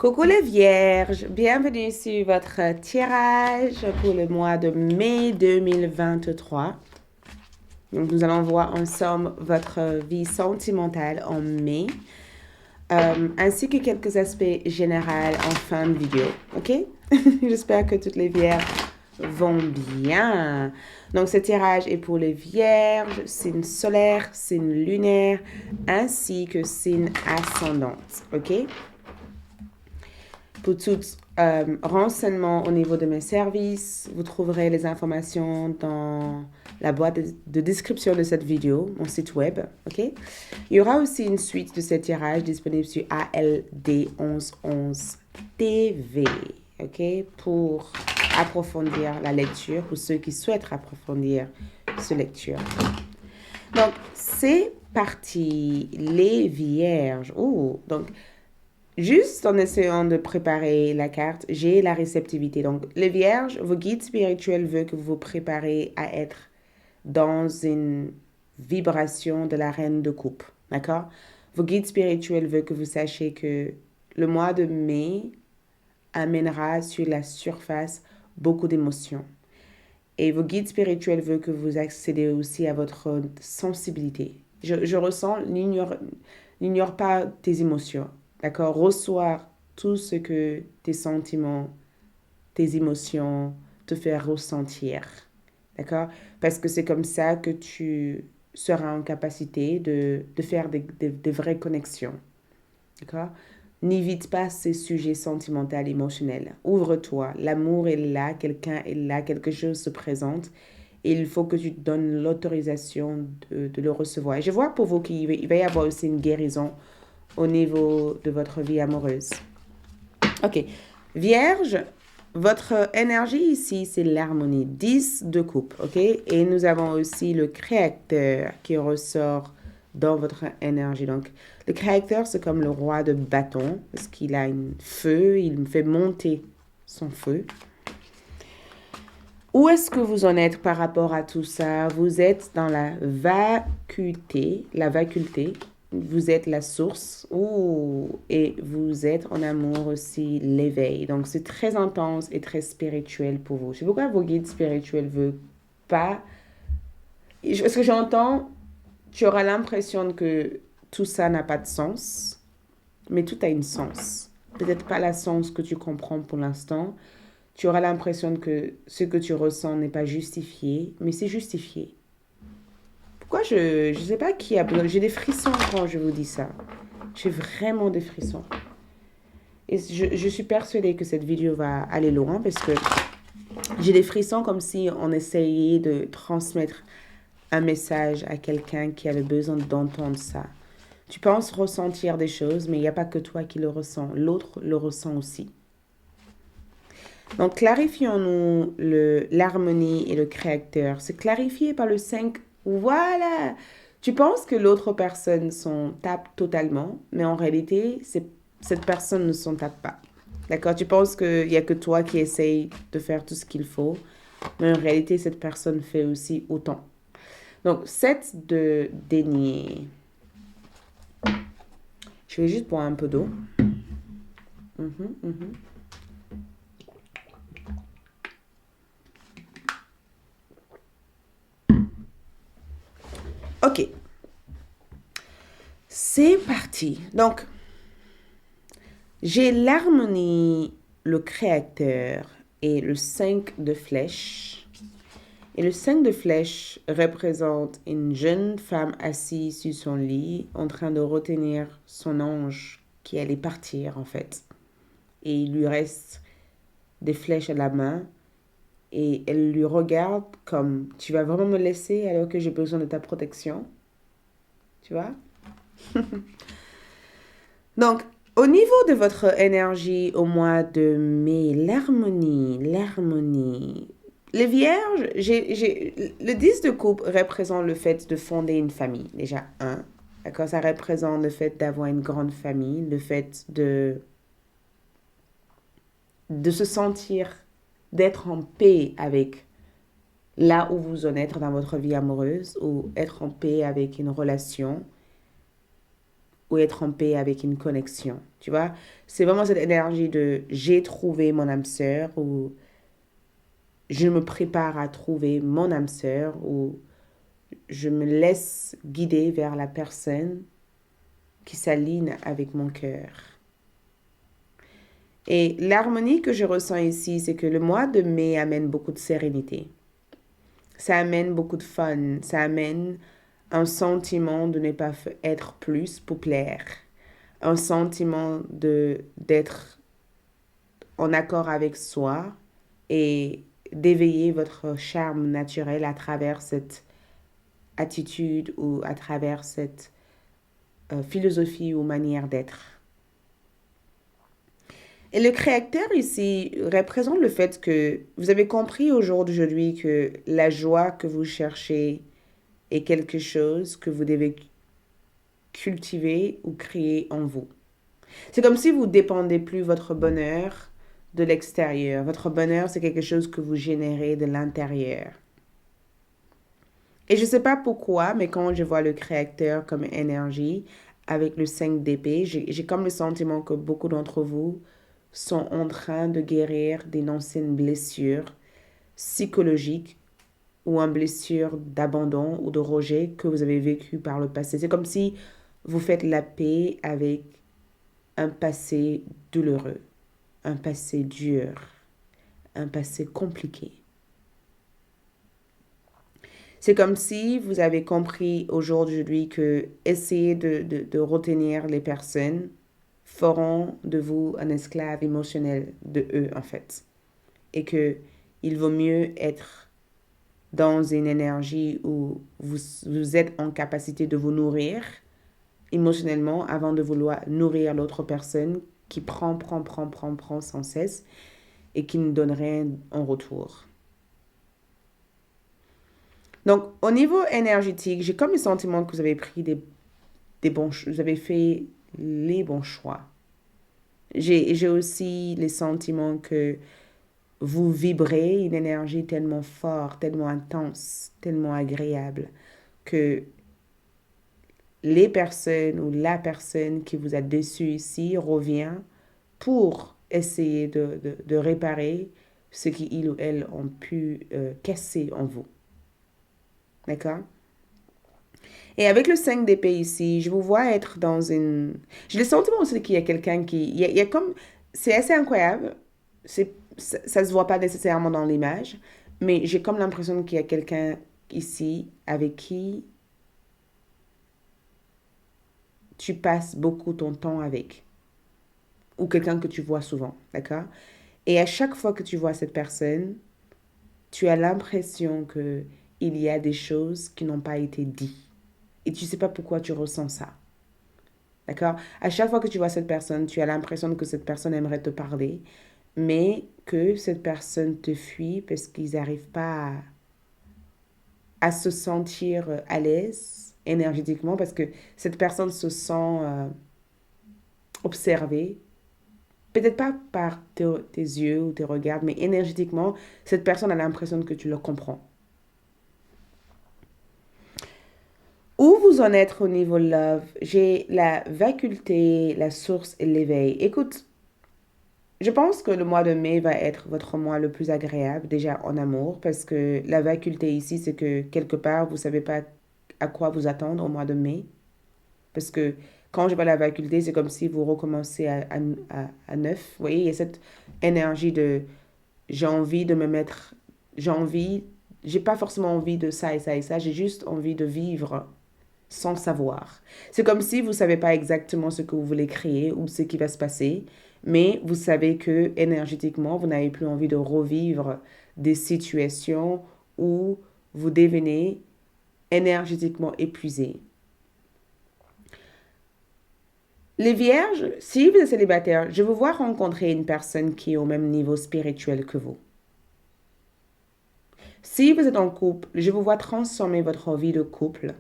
Coucou les vierges, bienvenue sur votre tirage pour le mois de mai 2023. Donc nous allons voir ensemble votre vie sentimentale en mai, ainsi que quelques aspects généraux en fin de vidéo, ok? J'espère que toutes les vierges vont bien. Donc ce tirage est pour les vierges, signe solaire, signe lunaire, ainsi que signe ascendante, ok? Pour tout renseignement au niveau de mes services, vous trouverez les informations dans la boîte de description de cette vidéo, mon site web. Ok. Il y aura aussi une suite de ces tirages disponible sur ALD 1111 TV. Ok. Pour approfondir la lecture, pour ceux qui souhaitent approfondir cette lecture. Donc, c'est parti, les vierges. Oh, donc, juste en essayant de préparer la carte, j'ai la réceptivité. Donc, les vierges, vos guides spirituels veulent que vous vous préparez à être dans une vibration de la reine de coupe. D'accord? Vos guides spirituels veulent que vous sachiez que le mois de mai amènera sur la surface beaucoup d'émotions. Et vos guides spirituels veulent que vous accédez aussi à votre sensibilité. Je ressens, n'ignore pas tes émotions. D'accord? Reçois tout ce que tes sentiments, tes émotions te font ressentir. D'accord? Parce que c'est comme ça que tu seras en capacité de faire des vraies connexions. D'accord? N'évite pas ces sujets sentimentaux, émotionnels. Ouvre-toi. L'amour est là, quelqu'un est là, quelque chose se présente. Et il faut que tu te donnes l'autorisation de le recevoir. Et je vois pour vous qu'il va y avoir aussi une guérison au niveau de votre vie amoureuse. Ok. Vierge, votre énergie ici, c'est l'harmonie. 10 de coupe, ok? Et nous avons aussi le créateur qui ressort dans votre énergie. Donc, le créateur, c'est comme le roi de bâton, parce qu'il a un feu, il me fait monter son feu. Où est-ce que vous en êtes par rapport à tout ça? Vous êtes dans la vacuité, vous êtes la source, et vous êtes en amour aussi l'éveil. Donc, c'est très intense et très spirituel pour vous. C'est pourquoi vos guides spirituels ne veulent pas... Ce que j'entends, tu auras l'impression que tout ça n'a pas de sens, mais tout a un sens. Peut-être pas la sens que tu comprends pour l'instant. Tu auras l'impression que ce que tu ressens n'est pas justifié, mais c'est justifié. Pourquoi je sais pas qui a besoin. J'ai des frissons quand je vous dis ça. J'ai vraiment des frissons. Et je suis persuadée que cette vidéo va aller loin parce que j'ai des frissons comme si on essayait de transmettre un message à quelqu'un qui avait besoin d'entendre ça. Tu penses ressentir des choses, mais il n'y a pas que toi qui le ressens. L'autre le ressent aussi. Donc, clarifions-nous l'harmonie et le créateur. C'est clarifié par le 5. Voilà. Tu penses que l'autre personne s'en tape totalement, mais en réalité, cette personne ne s'en tape pas. D'accord? Tu penses qu'il n'y a que toi qui essaye de faire tout ce qu'il faut, mais en réalité, cette personne fait aussi autant. Donc, 7 de dénier. Je vais juste boire un peu d'eau. Ok. C'est parti. Donc, j'ai l'harmonie, le créateur et le 5 de flèches. Et le 5 de flèches représente une jeune femme assise sur son lit en train de retenir son ange qui allait partir en fait. Et il lui reste des flèches à la main et elle lui regarde comme tu vas vraiment me laisser alors que j'ai besoin de ta protection. Tu vois? Donc, au niveau de votre énergie au mois de mai, l'harmonie. Les vierges, le 10 de coupe représente le fait de fonder une famille, déjà un. D'accord, ça représente le fait d'avoir une grande famille, le fait de se sentir, d'être en paix avec là où vous en êtes dans votre vie amoureuse ou être en paix avec une relation ou être en paix avec une connexion. Tu vois, c'est vraiment cette énergie de j'ai trouvé mon âme sœur ou je me prépare à trouver mon âme sœur ou je me laisse guider vers la personne qui s'aligne avec mon cœur. Et l'harmonie que je ressens ici, c'est que le mois de mai amène beaucoup de sérénité. Ça amène beaucoup de fun. Ça amène un sentiment de ne pas être plus pour plaire. Un sentiment d'être en accord avec soi et d'éveiller votre charme naturel à travers cette attitude ou à travers cette philosophie ou manière d'être. Et le créateur ici représente le fait que vous avez compris aujourd'hui que la joie que vous cherchez est quelque chose que vous devez cultiver ou créer en vous. C'est comme si vous ne dépendez plus votre bonheur de l'extérieur. Votre bonheur, c'est quelque chose que vous générez de l'intérieur. Et je ne sais pas pourquoi, mais quand je vois le créateur comme énergie avec le 5 d'épée, j'ai comme le sentiment que beaucoup d'entre vous sont en train de guérir d'une ancienne blessure psychologique ou une blessure d'abandon ou de rejet que vous avez vécu par le passé. C'est comme si vous faites la paix avec un passé douloureux, un passé dur, un passé compliqué. C'est comme si vous avez compris aujourd'hui que essayer de retenir les personnes feront de vous un esclave émotionnel de eux, en fait. Et que il vaut mieux être dans une énergie où vous êtes en capacité de vous nourrir émotionnellement avant de vouloir nourrir l'autre personne qui prend sans cesse et qui ne donne rien en retour. Donc, au niveau énergétique, j'ai comme le sentiment que vous avez pris vous avez fait les bons choix. J'ai aussi le sentiment que vous vibrez une énergie tellement forte, tellement intense, tellement agréable que les personnes ou la personne qui vous a déçu ici revient pour essayer de réparer ce qu'ils ou elles ont pu casser en vous. D'accord? Et avec le 5 d'épée ici, je vous vois être dans une... J'ai le sentiment aussi qu'il y a quelqu'un qui... Il y a comme... C'est assez incroyable. Ça se voit pas nécessairement dans l'image, mais j'ai comme l'impression qu'il y a quelqu'un ici avec qui tu passes beaucoup ton temps avec. Ou quelqu'un que tu vois souvent, d'accord? Et à chaque fois que tu vois cette personne, tu as l'impression que il y a des choses qui n'ont pas été dites. Et tu ne sais pas pourquoi tu ressens ça. D'accord? À chaque fois que tu vois cette personne, tu as l'impression que cette personne aimerait te parler, mais que cette personne te fuit parce qu'ils n'arrivent pas à se sentir à l'aise énergétiquement, parce que cette personne se sent observée, peut-être pas par tes yeux ou tes regards, mais énergétiquement, cette personne a l'impression que tu le comprends. Où vous en êtes au niveau love? J'ai la vacuité, la source et l'éveil. Écoute, je pense que le mois de mai va être votre mois le plus agréable, déjà en amour, parce que la vacuité ici, c'est que quelque part, vous ne savez pas à quoi vous attendre au mois de mai. Parce que quand je vois la vacuité, c'est comme si vous recommencez à neuf. Vous voyez, il y a cette énergie de j'ai envie de me mettre, j'ai pas forcément envie de ça et ça et ça, j'ai juste envie de vivre sans savoir. C'est comme si vous ne savez pas exactement ce que vous voulez créer ou ce qui va se passer, mais vous savez que énergétiquement, vous n'avez plus envie de revivre des situations où vous devenez énergétiquement épuisé. Les vierges, si vous êtes célibataire, je vous vois rencontrer une personne qui est au même niveau spirituel que vous. Si vous êtes en couple, je vous vois transformer votre vie de couple.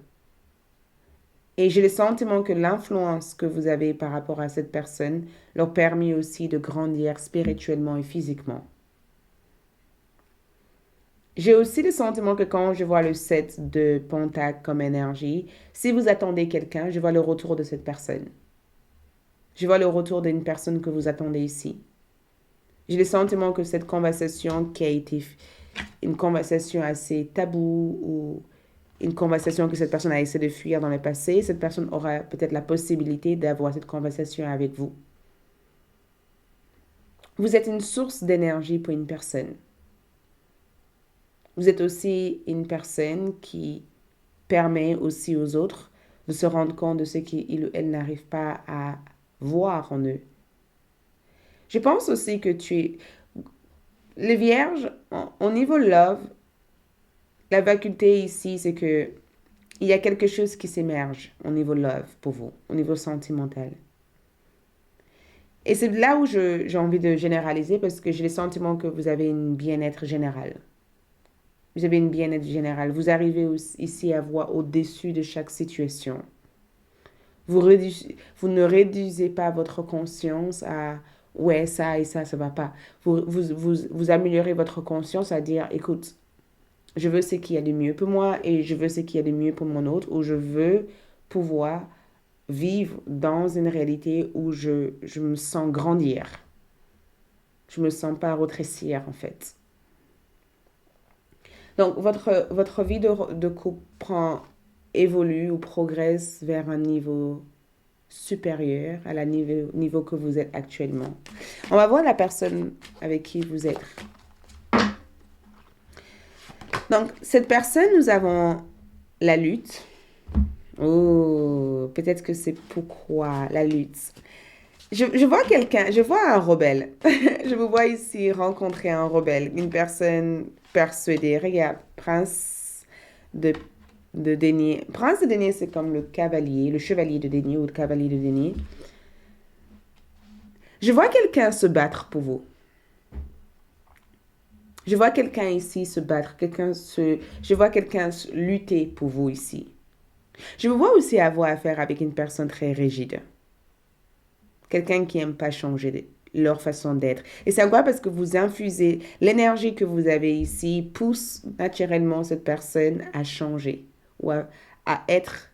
Et j'ai le sentiment que l'influence que vous avez par rapport à cette personne leur permet aussi de grandir spirituellement et physiquement. J'ai aussi le sentiment que quand je vois le 7 de Pentacle comme énergie, si vous attendez quelqu'un, je vois le retour de cette personne. Je vois le retour d'une personne que vous attendez ici. J'ai le sentiment que cette conversation qui a été une conversation assez taboue ou une conversation que cette personne a essayé de fuir dans le passé, cette personne aura peut-être la possibilité d'avoir cette conversation avec vous. Vous êtes une source d'énergie pour une personne. Vous êtes aussi une personne qui permet aussi aux autres de se rendre compte de ce qu'ils ou elles n'arrivent pas à voir en eux. Je pense aussi que tu es... Les vierges, au niveau love, la faculté ici, c'est que il y a quelque chose qui s'émerge au niveau love pour vous, au niveau sentimental. Et c'est là où j'ai envie de généraliser parce que j'ai le sentiment que vous avez une bien-être général. Vous avez une bien-être général. Vous arrivez ici à voir au-dessus de chaque situation. Vous ne réduisez pas votre conscience à ouais, ça et ça va pas. Vous améliorez votre conscience à dire écoute, je veux ce qu'il y a de mieux pour moi et je veux ce qu'il y a de mieux pour mon autre, ou je veux pouvoir vivre dans une réalité où je me sens grandir. Je me sens pas rétrécir en fait. Donc votre vie de couple évolue ou progresse vers un niveau supérieur à la niveau que vous êtes actuellement. On va voir la personne avec qui vous êtes. Donc, cette personne, nous avons la lutte. Oh, peut-être que c'est pourquoi la lutte. Je vois quelqu'un, je vois un rebelle. Je vous vois ici rencontrer un rebelle, une personne persuadée. Regarde, prince de, de denier. Prince de denier, c'est comme le cavalier, le chevalier de denier ou le cavalier de denier. Je vois quelqu'un se battre pour vous. Je vois quelqu'un ici se battre, je vois quelqu'un lutter pour vous ici. Je vous vois aussi avoir affaire avec une personne très rigide. Quelqu'un qui n'aime pas changer leur façon d'être. Et c'est quoi? Parce que vous infusez l'énergie que vous avez ici, pousse naturellement cette personne à changer ou à être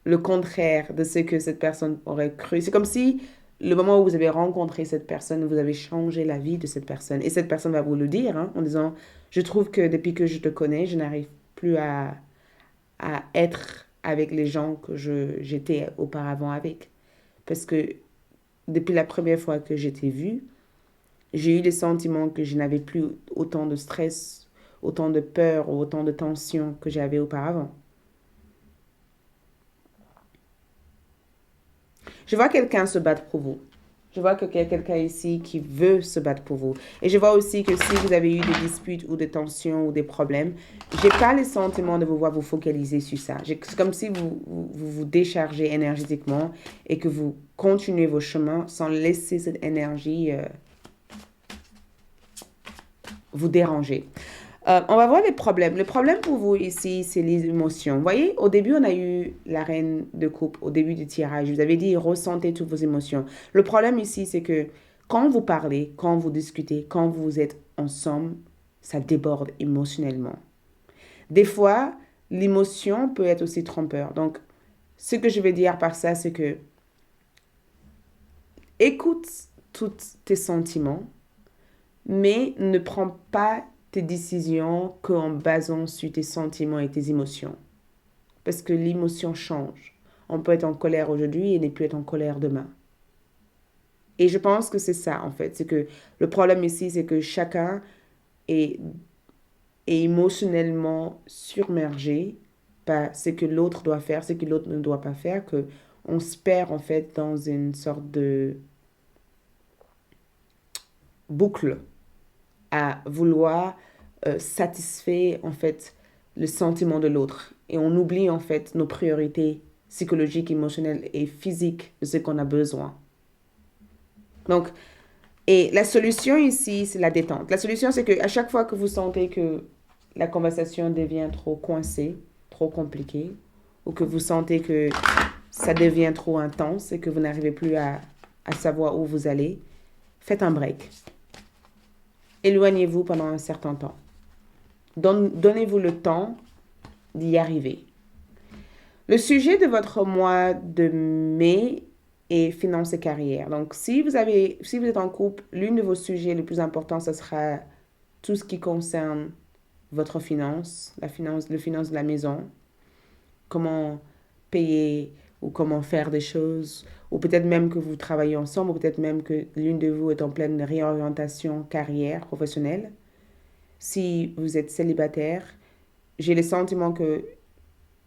le contraire de ce que cette personne aurait cru. C'est comme si le moment où vous avez rencontré cette personne, vous avez changé la vie de cette personne. Et cette personne va vous le dire en disant, je trouve que depuis que je te connais, je n'arrive plus à être avec les gens que j'étais auparavant avec. Parce que depuis la première fois que j'étais vue, j'ai eu le sentiment que je n'avais plus autant de stress, autant de peur ou autant de tension que j'avais auparavant. Je vois quelqu'un se battre pour vous. Je vois qu'il y a quelqu'un ici qui veut se battre pour vous. Et je vois aussi que si vous avez eu des disputes ou des tensions ou des problèmes, j'ai pas le sentiment de vous voir vous focaliser sur ça. C'est comme si vous déchargez énergétiquement et que vous continuez vos chemins sans laisser cette énergie vous déranger. On va voir les problèmes. Le problème pour vous ici, c'est les émotions. Vous voyez, au début, on a eu la reine de coupe, au début du tirage. Je vous avais dit, ressentez toutes vos émotions. Le problème ici, c'est que quand vous parlez, quand vous discutez, quand vous êtes ensemble, ça déborde émotionnellement. Des fois, l'émotion peut être aussi trompeur. Donc, ce que je veux dire par ça, c'est que écoute tous tes sentiments, mais ne prends pas tes décisions qu'en basant sur tes sentiments et tes émotions. Parce que l'émotion change. On peut être en colère aujourd'hui et ne plus être en colère demain. Et je pense que c'est ça, en fait. C'est que le problème ici, c'est que chacun est émotionnellement submergé par ce que l'autre doit faire, ce que l'autre ne doit pas faire, que on se perd, en fait, dans une sorte de boucle à vouloir satisfaire en fait le sentiment de l'autre. Et on oublie en fait nos priorités psychologiques, émotionnelles et physiques de ce qu'on a besoin. Donc, et la solution ici, c'est la détente. La solution, c'est qu'à chaque fois que vous sentez que la conversation devient trop coincée, trop compliquée, ou que vous sentez que ça devient trop intense et que vous n'arrivez plus à savoir où vous allez, faites un break. Éloignez-vous pendant un certain temps. Donnez-vous le temps d'y arriver. Le sujet de votre mois de mai et finances et carrière. Donc, si vous êtes en couple, l'une de vos sujets les plus importants, ce sera tout ce qui concerne votre finance, le finance de la maison, comment payer ou comment faire des choses, ou peut-être même que vous travaillez ensemble, ou peut-être même que l'une de vous est en pleine réorientation carrière professionnelle. Si vous êtes célibataire, j'ai le sentiment que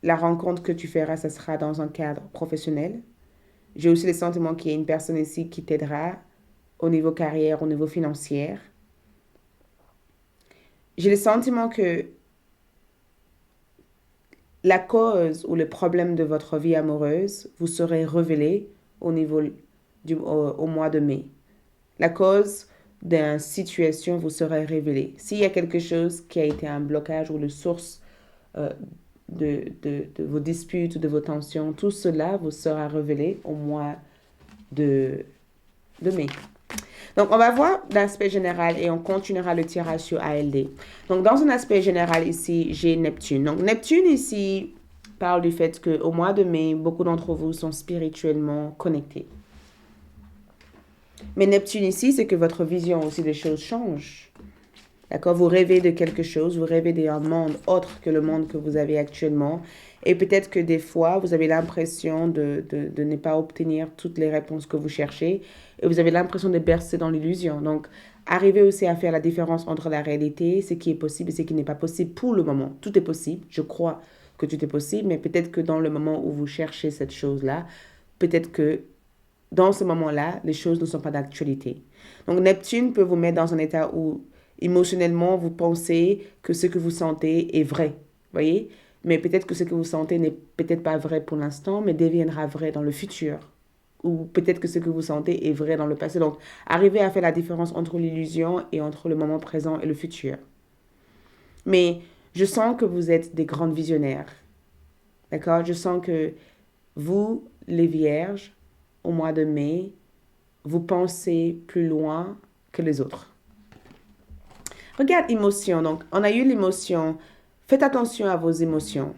la rencontre que tu feras, ça sera dans un cadre professionnel. J'ai aussi le sentiment qu'il y a une personne ici qui t'aidera au niveau carrière, au niveau financier. J'ai le sentiment que la cause ou le problème de votre vie amoureuse vous serait révélé au mois de mai. La cause d'une situation vous serait révélée. S'il y a quelque chose qui a été un blocage ou la source euh, de vos disputes ou de vos tensions, tout cela vous sera révélé au mois de, de mai. Donc, on va voir l'aspect général et on continuera le tirage sur ALD. Donc, dans un aspect général ici, j'ai Neptune. Donc, Neptune ici parle du fait qu'au mois de mai, beaucoup d'entre vous sont spirituellement connectés. Mais Neptune ici, c'est que votre vision aussi des choses change. D'accord? Vous rêvez de quelque chose, vous rêvez d'un monde autre que le monde que vous avez actuellement. Et peut-être que des fois, vous avez l'impression de ne pas obtenir toutes les réponses que vous cherchez. Et vous avez l'impression de bercer dans l'illusion. Donc, arrivez aussi à faire la différence entre la réalité, ce qui est possible et ce qui n'est pas possible pour le moment. Tout est possible. Je crois que tout est possible. Mais peut-être que dans le moment où vous cherchez cette chose-là, peut-être que dans ce moment-là, les choses ne sont pas d'actualité. Donc, Neptune peut vous mettre dans un état où émotionnellement, vous pensez que ce que vous sentez est vrai. Voyez? Mais peut-être que ce que vous sentez n'est peut-être pas vrai pour l'instant, mais deviendra vrai dans le futur. Ou peut-être que ce que vous sentez est vrai dans le passé. Donc, arrivez à faire la différence entre l'illusion et entre le moment présent et le futur. Mais je sens que vous êtes des grandes visionnaires. D'accord? Je sens que vous, les vierges, au mois de mai, vous pensez plus loin que les autres. Regarde émotion. Donc, on a eu l'émotion. Faites attention à vos émotions.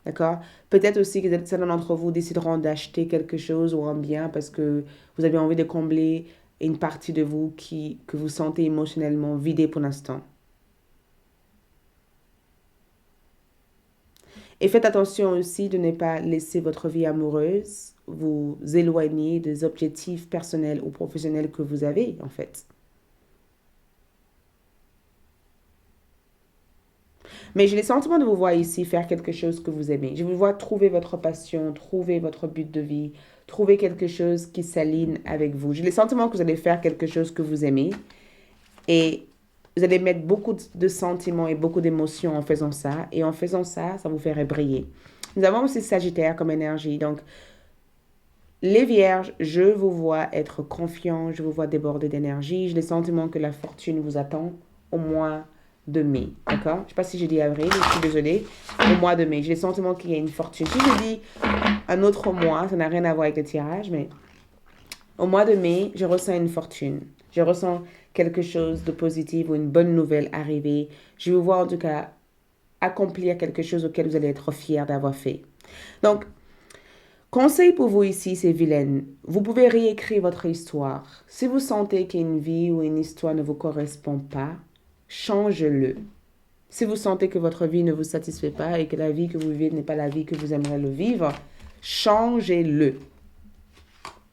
D'accord? Peut-être aussi que certains d'entre vous décideront d'acheter quelque chose ou un bien parce que vous avez envie de combler une partie de vous que vous sentez émotionnellement vidée pour l'instant. Et faites attention aussi de ne pas laisser votre vie amoureuse vous éloigner des objectifs personnels ou professionnels que vous avez, en fait. Mais j'ai le sentiment de vous voir ici faire quelque chose que vous aimez. Je vous vois trouver votre passion, trouver votre but de vie, trouver quelque chose qui s'aligne avec vous. J'ai le sentiment que vous allez faire quelque chose que vous aimez et vous allez mettre beaucoup de sentiments et beaucoup d'émotions en faisant ça. Et en faisant ça, ça vous ferait briller. Nous avons aussi Sagittaire comme énergie. Donc, les vierges, je vous vois être confiant, je vous vois déborder d'énergie. J'ai le sentiment que la fortune vous attend au mois de mai. D'accord? Je ne sais pas si j'ai dit avril, je suis désolée. Au mois de mai. J'ai le sentiment qu'il y a une fortune. Si je dis un autre mois, ça n'a rien à voir avec le tirage, mais au mois de mai, je ressens une fortune. Je ressens quelque chose de positif ou une bonne nouvelle arriver. Je vous vois en tout cas accomplir quelque chose auquel vous allez être fier d'avoir fait. Donc, conseil pour vous ici, c'est vilaine. Vous pouvez réécrire votre histoire. Si vous sentez qu'une vie ou une histoire ne vous correspond pas, change-le. Si vous sentez que votre vie ne vous satisfait pas et que la vie que vous vivez n'est pas la vie que vous aimeriez le vivre, changez-le.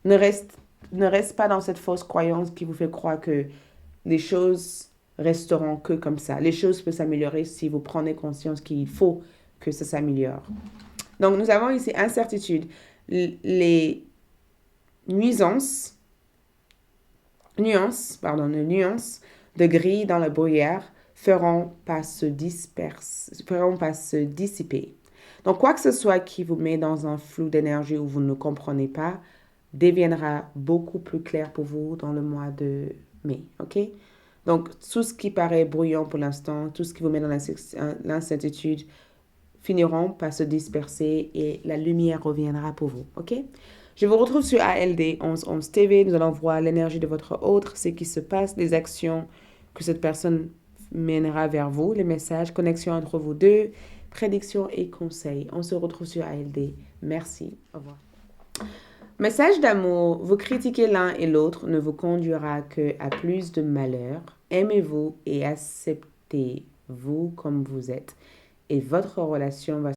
Ne reste pas dans cette fausse croyance qui vous fait croire que les choses resteront que comme ça. Les choses peuvent s'améliorer si vous prenez conscience qu'il faut que ça s'améliore. Donc, nous avons ici incertitude. Les nuances de gris dans le brouillard feront pas se dissiper. Donc, quoi que ce soit qui vous met dans un flou d'énergie où vous ne comprenez pas, deviendra beaucoup plus clair pour vous dans le mois de mai, ok? Donc, tout ce qui paraît brouillon pour l'instant, tout ce qui vous met dans l'incertitude, finiront par se disperser et la lumière reviendra pour vous, ok? Je vous retrouve sur ALD 1111 TV. Nous allons voir l'énergie de votre autre, ce qui se passe, les actions que cette personne mènera vers vous, les messages, connexion entre vous deux, prédictions et conseils. On se retrouve sur ALD. Merci. Au revoir. Message d'amour, vous critiquer l'un et l'autre ne vous conduira que à plus de malheur. Aimez-vous et acceptez-vous comme vous êtes et votre relation va